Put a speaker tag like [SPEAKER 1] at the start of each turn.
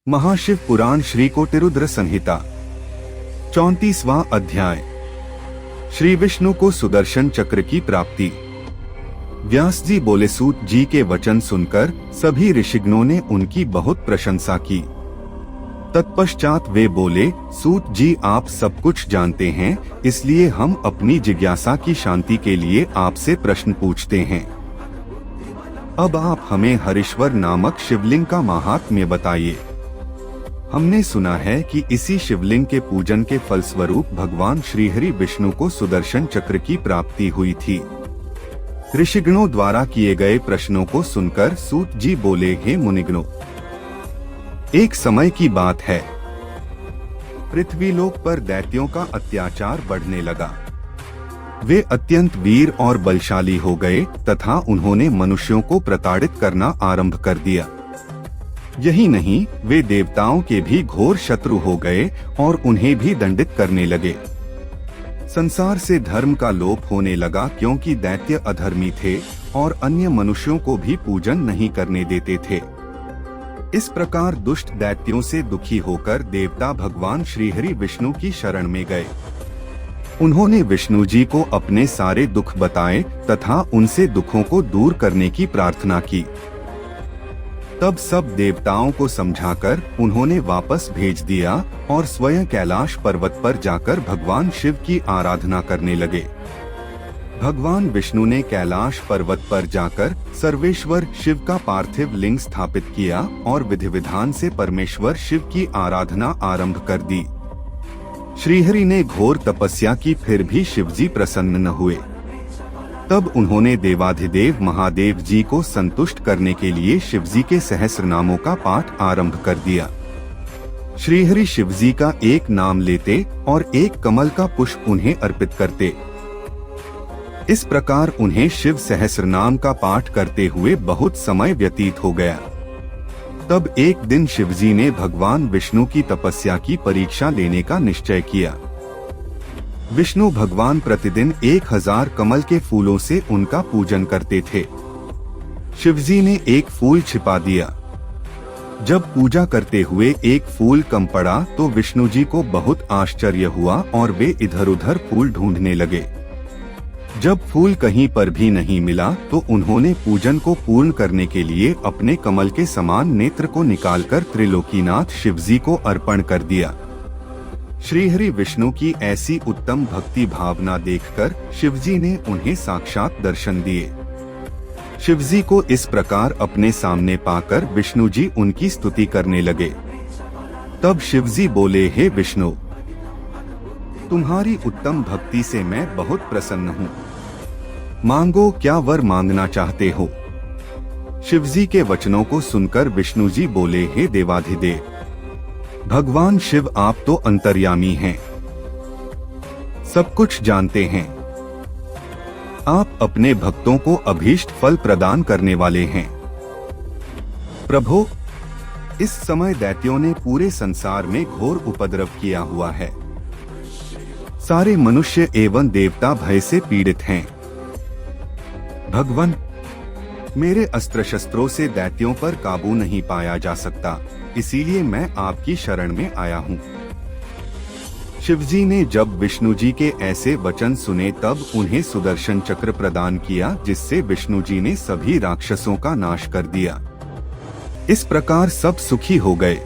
[SPEAKER 1] महाशिव पुराण श्री कोटिरुद्र संहिता 34वां अध्याय। श्री विष्णु को सुदर्शन चक्र की प्राप्ति। व्यास जी बोले, सूत जी के वचन सुनकर सभी ऋषिगणों ने उनकी बहुत प्रशंसा की। तत्पश्चात वे बोले, सूत जी आप सब कुछ जानते हैं, इसलिए हम अपनी जिज्ञासा की शांति के लिए आपसे प्रश्न पूछते हैं। अब आप हमें हरीश्वर नामक शिवलिंग का महात्म्य बताइए। हमने सुना है कि इसी शिवलिंग के पूजन के फलस्वरूप भगवान श्रीहरि विष्णु को सुदर्शन चक्र की प्राप्ति हुई थी। ऋषिगणों द्वारा किए गए प्रश्नों को सुनकर सूत जी बोले, हे मुनिगणों, एक समय की बात है, पृथ्वीलोक पर दैत्यों का अत्याचार बढ़ने लगा। वे अत्यंत वीर और बलशाली हो गए तथा उन्होंने मनुष्यों को प्रताड़ित करना आरंभ कर दिया। यही नहीं, वे देवताओं के भी घोर शत्रु हो गए और उन्हें भी दंडित करने लगे। संसार से धर्म का लोप होने लगा, क्योंकि दैत्य अधर्मी थे और अन्य मनुष्यों को भी पूजन नहीं करने देते थे। इस प्रकार दुष्ट दैत्यों से दुखी होकर देवता भगवान श्रीहरि विष्णु की शरण में गए। उन्होंने विष्णु जी को अपने सारे दुख बताए तथा उनसे दुखों को दूर करने की प्रार्थना की। तब सब देवताओं को समझाकर उन्होंने वापस भेज दिया और स्वयं कैलाश पर्वत पर जाकर भगवान शिव की आराधना करने लगे। भगवान विष्णु ने कैलाश पर्वत पर जाकर सर्वेश्वर शिव का पार्थिव लिंग स्थापित किया और विधि विधान से परमेश्वर शिव की आराधना आरंभ कर दी। श्रीहरि ने घोर तपस्या की, फिर भी शिवजी प्रसन्न न हुए। तब उन्होंने देवाधिदेव महादेव जी को संतुष्ट करने के लिए शिवजी के सहस्र नामों का पाठ आरंभ कर दिया। श्रीहरि शिवजी का एक नाम लेते और एक कमल का पुष्प उन्हें अर्पित करते। इस प्रकार उन्हें शिव सहस्र नाम का पाठ करते हुए बहुत समय व्यतीत हो गया। तब एक दिन शिवजी ने भगवान विष्णु की तपस्या की परीक्षा लेने का निश्चय किया। विष्णु भगवान प्रतिदिन 1000 कमल के फूलों से उनका पूजन करते थे। शिवजी ने एक फूल छिपा दिया। जब पूजा करते हुए एक फूल कम पड़ा तो विष्णु जी को बहुत आश्चर्य हुआ और वे इधर उधर फूल ढूंढने लगे। जब फूल कहीं पर भी नहीं मिला तो उन्होंने पूजन को पूर्ण करने के लिए अपने कमल के समान नेत्र को निकालकर त्रिलोकीनाथ शिवजी को अर्पण कर दिया। श्रीहरि विष्णु की ऐसी उत्तम भक्ति भावना देखकर शिवजी ने उन्हें साक्षात दर्शन दिए। शिवजी को इस प्रकार अपने सामने पाकर विष्णु जी उनकी स्तुति करने लगे। तब शिवजी बोले, हे विष्णु, तुम्हारी उत्तम भक्ति से मैं बहुत प्रसन्न हूँ। मांगो, क्या वर मांगना चाहते हो? शिवजी के वचनों को सुनकर विष्णु जी बोले, हे देवाधिदेव भगवान शिव, आप तो अंतर्यामी हैं, सब कुछ जानते हैं। आप अपने भक्तों को अभीष्ट फल प्रदान करने वाले हैं। प्रभु, इस समय दैत्यों ने पूरे संसार में घोर उपद्रव किया हुआ है। सारे मनुष्य एवं देवता भय से पीड़ित हैं। भगवान, मेरे अस्त्र शस्त्रों से दैत्यों पर काबू नहीं पाया जा सकता, इसीलिए मैं आपकी शरण में आया हूँ। शिवजी ने जब विष्णु जी के ऐसे वचन सुने तब उन्हें सुदर्शन चक्र प्रदान किया, जिससे विष्णु जी ने सभी राक्षसों का नाश कर दिया। इस प्रकार सब सुखी हो गए।